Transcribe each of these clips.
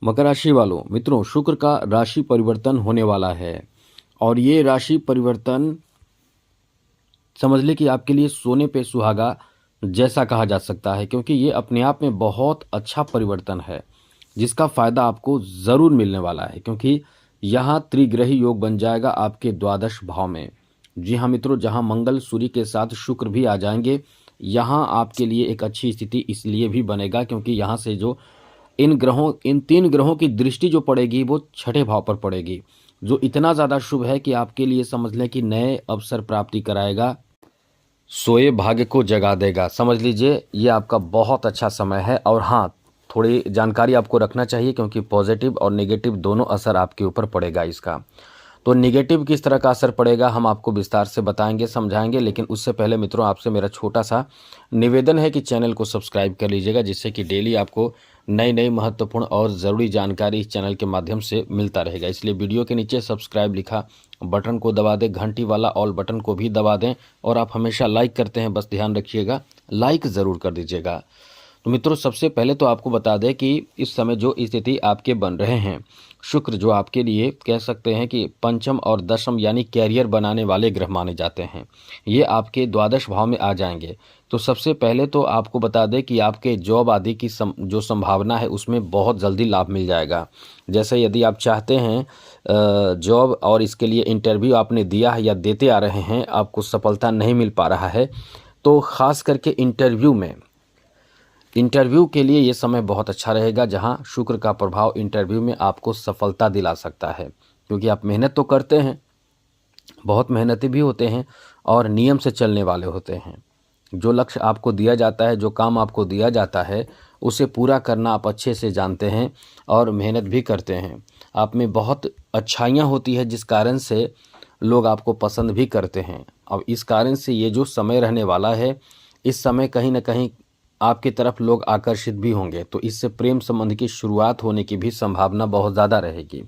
मकर राशि वालों मित्रों, शुक्र का राशि परिवर्तन होने वाला है और ये राशि परिवर्तन समझ ले कि आपके लिए सोने पे सुहागा जैसा कहा जा सकता है, क्योंकि ये अपने आप में बहुत अच्छा परिवर्तन है जिसका फायदा आपको ज़रूर मिलने वाला है, क्योंकि यहाँ त्रिग्रही योग बन जाएगा आपके द्वादश भाव में। जी हाँ मित्रों, जहाँ मंगल सूर्य के साथ शुक्र भी आ जाएंगे, यहाँ आपके लिए एक अच्छी स्थिति इसलिए भी बनेगा क्योंकि यहाँ से जो इन तीन ग्रहों की दृष्टि जो पड़ेगी वो छठे भाव पर पड़ेगी, जो इतना ज़्यादा शुभ है कि आपके लिए समझ लें कि नए अवसर प्राप्ति कराएगा, सोए भाग्य को जगा देगा। समझ लीजिए ये आपका बहुत अच्छा समय है। और हाँ, थोड़ी जानकारी आपको रखना चाहिए क्योंकि पॉजिटिव और नेगेटिव दोनों असर आपके ऊपर पड़ेगा इसका। तो नेगेटिव किस तरह का असर पड़ेगा हम आपको विस्तार से बताएंगे, समझाएंगे, लेकिन उससे पहले मित्रों आपसे मेरा छोटा सा निवेदन है कि चैनल को सब्सक्राइब कर लीजिएगा, जिससे कि डेली आपको नई नई महत्वपूर्ण और ज़रूरी जानकारी इस चैनल के माध्यम से मिलता रहेगा। इसलिए वीडियो के नीचे सब्सक्राइब लिखा बटन को दबा दें, घंटी वाला ऑल बटन को भी दबा दें, और आप हमेशा लाइक करते हैं, बस ध्यान रखिएगा लाइक ज़रूर कर दीजिएगा। तो मित्रों सबसे पहले तो आपको बता दें कि इस समय जो स्थिति आपके बन रहे हैं, शुक्र जो आपके लिए कह सकते हैं कि पंचम और दशम यानी कैरियर बनाने वाले ग्रह माने जाते हैं, ये आपके द्वादश भाव में आ जाएंगे। तो सबसे पहले तो आपको बता दें कि आपके जॉब आदि की जो संभावना है उसमें बहुत जल्दी लाभ मिल जाएगा। जैसे यदि आप चाहते हैं जॉब और इसके लिए इंटरव्यू आपने दिया है या देते आ रहे हैं, आपको सफलता नहीं मिल पा रहा है, तो ख़ास करके इंटरव्यू के लिए ये समय बहुत अच्छा रहेगा, जहां शुक्र का प्रभाव इंटरव्यू में आपको सफलता दिला सकता है, क्योंकि आप मेहनत तो करते हैं, बहुत मेहनती भी होते हैं और नियम से चलने वाले होते हैं। जो लक्ष्य आपको दिया जाता है, जो काम आपको दिया जाता है, उसे पूरा करना आप अच्छे से जानते हैं और मेहनत भी करते हैं। आप में बहुत अच्छाइयाँ होती है जिस कारण से लोग आपको पसंद भी करते हैं। अब इस कारण से ये जो समय रहने वाला है, इस समय कहीं ना कहीं आपकी तरफ लोग आकर्षित भी होंगे, तो इससे प्रेम संबंध की शुरुआत होने की भी संभावना बहुत ज़्यादा रहेगी।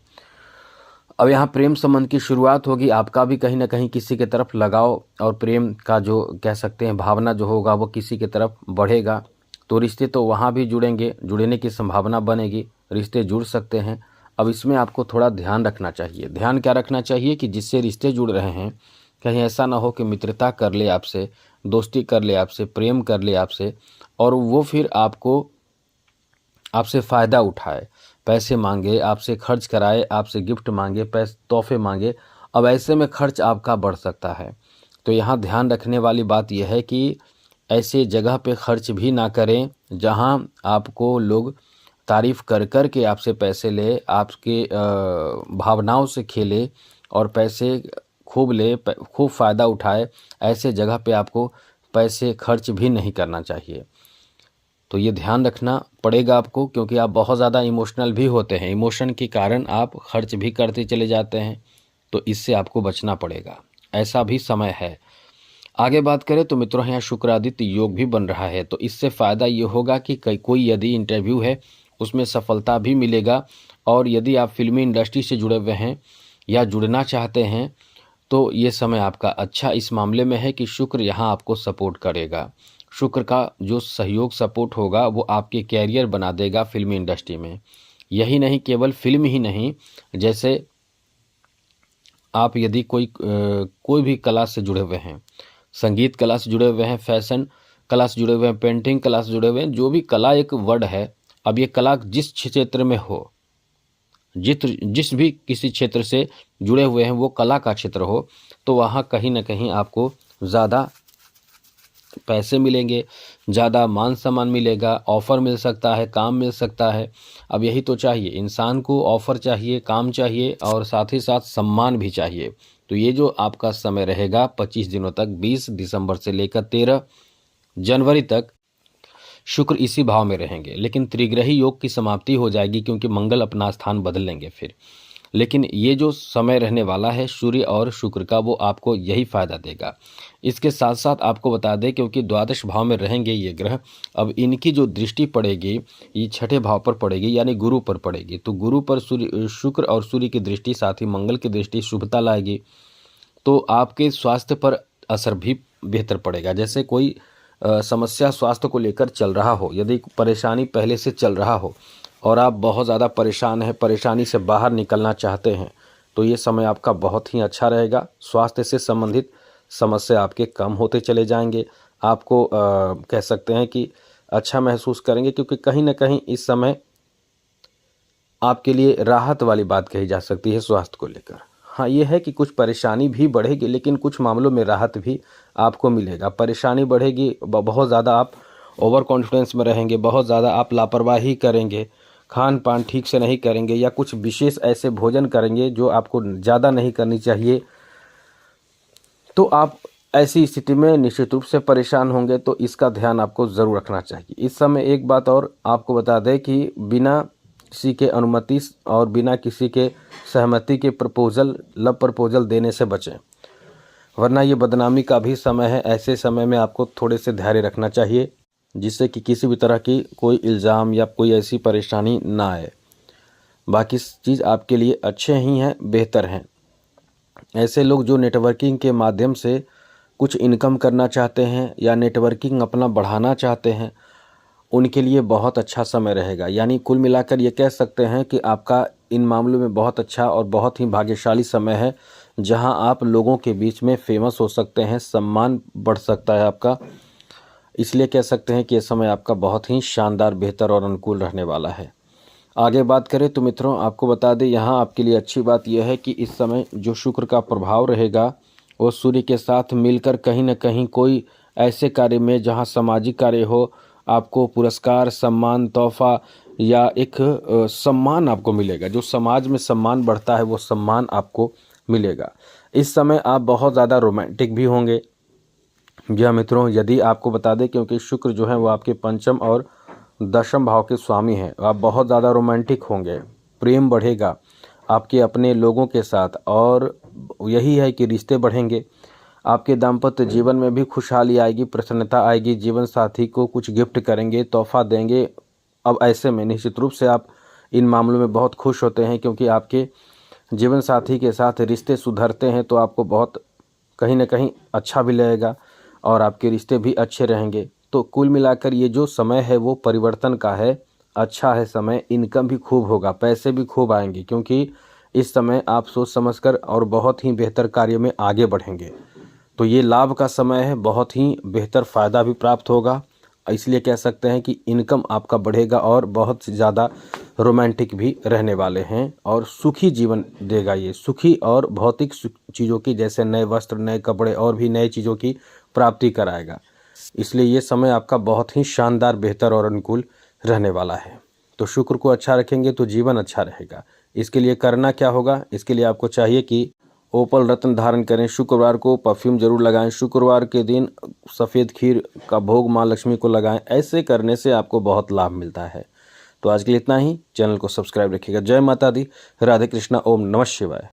अब यहाँ प्रेम संबंध की शुरुआत होगी, आपका भी कहीं ना कहीं किसी के तरफ लगाव और प्रेम का जो कह सकते हैं भावना जो होगा वो किसी के तरफ बढ़ेगा, तो रिश्ते तो वहाँ भी जुड़ेंगे, जुड़ने की संभावना बनेगी, रिश्ते जुड़ सकते हैं। अब इसमें आपको थोड़ा ध्यान रखना चाहिए। ध्यान क्या रखना चाहिए कि जिससे रिश्ते जुड़ रहे हैं, कहीं ऐसा ना हो कि मित्रता कर ले आपसे, दोस्ती कर ले आपसे, प्रेम कर ले आपसे, और वो फिर आपसे फ़ायदा उठाए, पैसे मांगे, आपसे खर्च कराए, आपसे गिफ्ट मांगे, पैसे तोहफे मांगे। अब ऐसे में खर्च आपका बढ़ सकता है। तो यहाँ ध्यान रखने वाली बात यह है कि ऐसे जगह पे खर्च भी ना करें जहाँ आपको लोग तारीफ़ कर कर के आपसे पैसे ले, आपके भावनाओं से खेले और पैसे खूब ले, खूब फ़ायदा उठाए। ऐसे जगह पे आपको पैसे खर्च भी नहीं करना चाहिए। तो ये ध्यान रखना पड़ेगा आपको, क्योंकि आप बहुत ज़्यादा इमोशनल भी होते हैं, इमोशन के कारण आप खर्च भी करते चले जाते हैं, तो इससे आपको बचना पड़ेगा। ऐसा भी समय है। आगे बात करें तो मित्रों यहाँ शुक्र आदित्य योग भी बन रहा है, तो इससे फ़ायदा ये होगा कि कोई यदि इंटरव्यू है उसमें सफलता भी मिलेगा, और यदि आप फिल्मी इंडस्ट्री से जुड़े हुए हैं या जुड़ना चाहते हैं तो ये समय आपका अच्छा इस मामले में है कि शुक्र यहाँ आपको सपोर्ट करेगा। शुक्र का जो सहयोग सपोर्ट होगा वो आपके कैरियर बना देगा फिल्मी इंडस्ट्री में। यही नहीं, केवल फिल्म ही नहीं, जैसे आप यदि कोई भी कला से जुड़े हुए हैं, संगीत कला से जुड़े हुए हैं, फैशन कला से जुड़े हुए हैं, पेंटिंग कला से जुड़े हुए हैं, जो भी कला एक वर्ड है, अब ये कला जिस क्षेत्र में हो, जिस भी किसी क्षेत्र से जुड़े हुए हैं, वो कला का क्षेत्र हो, तो वहाँ कहीं ना कहीं आपको ज़्यादा पैसे मिलेंगे, ज़्यादा मान सम्मान मिलेगा, ऑफ़र मिल सकता है, काम मिल सकता है। अब यही तो चाहिए इंसान को, ऑफ़र चाहिए, काम चाहिए और साथ ही साथ सम्मान भी चाहिए। तो ये जो आपका समय रहेगा 25 दिनों तक, 20 दिसंबर से लेकर 13 जनवरी तक, शुक्र इसी भाव में रहेंगे, लेकिन त्रिग्रही योग की समाप्ति हो जाएगी क्योंकि मंगल अपना स्थान बदल लेंगे फिर। लेकिन ये जो समय रहने वाला है सूर्य और शुक्र का, वो आपको यही फ़ायदा देगा। इसके साथ साथ आपको बता दें, क्योंकि द्वादश भाव में रहेंगे ये ग्रह, अब इनकी जो दृष्टि पड़ेगी ये छठे भाव पर पड़ेगी, यानी गुरु पर पड़ेगी। तो गुरु पर शुक्र और सूर्य की दृष्टि, साथ ही मंगल की दृष्टि शुभता लाएगी, तो आपके स्वास्थ्य पर असर भी बेहतर पड़ेगा। जैसे कोई समस्या स्वास्थ्य को लेकर चल रहा हो, यदि परेशानी पहले से चल रहा हो, और आप बहुत ज़्यादा परेशान हैं, परेशानी से बाहर निकलना चाहते हैं, तो ये समय आपका बहुत ही अच्छा रहेगा। स्वास्थ्य से संबंधित समस्या आपके कम होते चले जाएंगे। आपको कह सकते हैं कि अच्छा महसूस करेंगे, क्योंकि कहीं ना कहीं इस समय आपके लिए राहत वाली बात कही जा सकती है स्वास्थ्य को लेकर। हाँ, ये है कि कुछ परेशानी भी बढ़ेगी, लेकिन कुछ मामलों में राहत भी आपको मिलेगा। परेशानी बढ़ेगी, बहुत ज़्यादा आप ओवर कॉन्फिडेंस में रहेंगे, बहुत ज़्यादा आप लापरवाही करेंगे, खान पान ठीक से नहीं करेंगे, या कुछ विशेष ऐसे भोजन करेंगे जो आपको ज़्यादा नहीं करनी चाहिए, तो आप ऐसी स्थिति में निश्चित रूप से परेशान होंगे। तो इसका ध्यान आपको ज़रूर रखना चाहिए। इस समय एक बात और आपको बता दें कि बिना किसी के अनुमति और बिना किसी के सहमति के लव प्रपोजल देने से बचें, वरना ये बदनामी का भी समय है। ऐसे समय में आपको थोड़े से धैर्य रखना चाहिए, जिससे कि किसी भी तरह की कोई इल्ज़ाम या कोई ऐसी परेशानी ना आए। बाकी चीज़ आपके लिए अच्छे ही हैं, बेहतर हैं। ऐसे लोग जो नेटवर्किंग के माध्यम से कुछ इनकम करना चाहते हैं या नेटवर्किंग अपना बढ़ाना चाहते हैं, उनके लिए बहुत अच्छा समय रहेगा। यानी कुल मिलाकर ये कह सकते हैं कि आपका इन मामलों में बहुत अच्छा और बहुत ही भाग्यशाली समय है, जहां आप लोगों के बीच में फेमस हो सकते हैं, सम्मान बढ़ सकता है आपका। इसलिए कह सकते हैं कि ये समय आपका बहुत ही शानदार, बेहतर और अनुकूल रहने वाला है। आगे बात करें तो मित्रों, आपको बता दें, यहाँ आपके लिए अच्छी बात यह है कि इस समय जो शुक्र का प्रभाव रहेगा वो सूर्य के साथ मिलकर कहीं न कहीं कोई ऐसे कार्य में जहाँ सामाजिक कार्य हो, आपको पुरस्कार, सम्मान, तोहफा या एक सम्मान आपको मिलेगा। जो समाज में सम्मान बढ़ता है वो सम्मान आपको मिलेगा। इस समय आप बहुत ज़्यादा रोमांटिक भी होंगे। जी हाँ मित्रों, यदि आपको बता दें, क्योंकि शुक्र जो है वो आपके पंचम और दशम भाव के स्वामी हैं, आप बहुत ज़्यादा रोमांटिक होंगे, प्रेम बढ़ेगा आपके अपने लोगों के साथ, और यही है कि रिश्ते बढ़ेंगे। आपके दाम्पत्य जीवन में भी खुशहाली आएगी, प्रसन्नता आएगी। जीवन साथी को कुछ गिफ्ट करेंगे, तोहफा देंगे। अब ऐसे में निश्चित रूप से आप इन मामलों में बहुत खुश होते हैं, क्योंकि आपके जीवन साथी के साथ रिश्ते सुधरते हैं, तो आपको बहुत कहीं ना कहीं अच्छा भी लगेगा और आपके रिश्ते भी अच्छे रहेंगे। तो कुल मिलाकर ये जो समय है वो परिवर्तन का है, अच्छा है समय। इनकम भी खूब होगा, पैसे भी खूब आएंगे, क्योंकि इस समय आप सोच समझकर और बहुत ही बेहतर कार्य में आगे बढ़ेंगे। तो ये लाभ का समय है, बहुत ही बेहतर फ़ायदा भी प्राप्त होगा। इसलिए कह सकते हैं कि इनकम आपका बढ़ेगा और बहुत ज़्यादा रोमांटिक भी रहने वाले हैं, और सुखी जीवन देगा ये। सुखी और भौतिक चीज़ों की, जैसे नए वस्त्र, नए कपड़े और भी नए चीज़ों की प्राप्ति कराएगा। इसलिए ये समय आपका बहुत ही शानदार, बेहतर और अनुकूल रहने वाला है। तो शुक्र को अच्छा रखेंगे तो जीवन अच्छा रहेगा। इसके लिए करना क्या होगा? इसके लिए आपको चाहिए कि ओपल रत्न धारण करें, शुक्रवार को परफ्यूम जरूर लगाएं, शुक्रवार के दिन सफ़ेद खीर का भोग माँ लक्ष्मी को लगाएं। ऐसे करने से आपको बहुत लाभ मिलता है। तो आज के लिए इतना ही। चैनल को सब्सक्राइब रखिएगा। जय माता दी, राधे कृष्णा, ओम नमः शिवाय।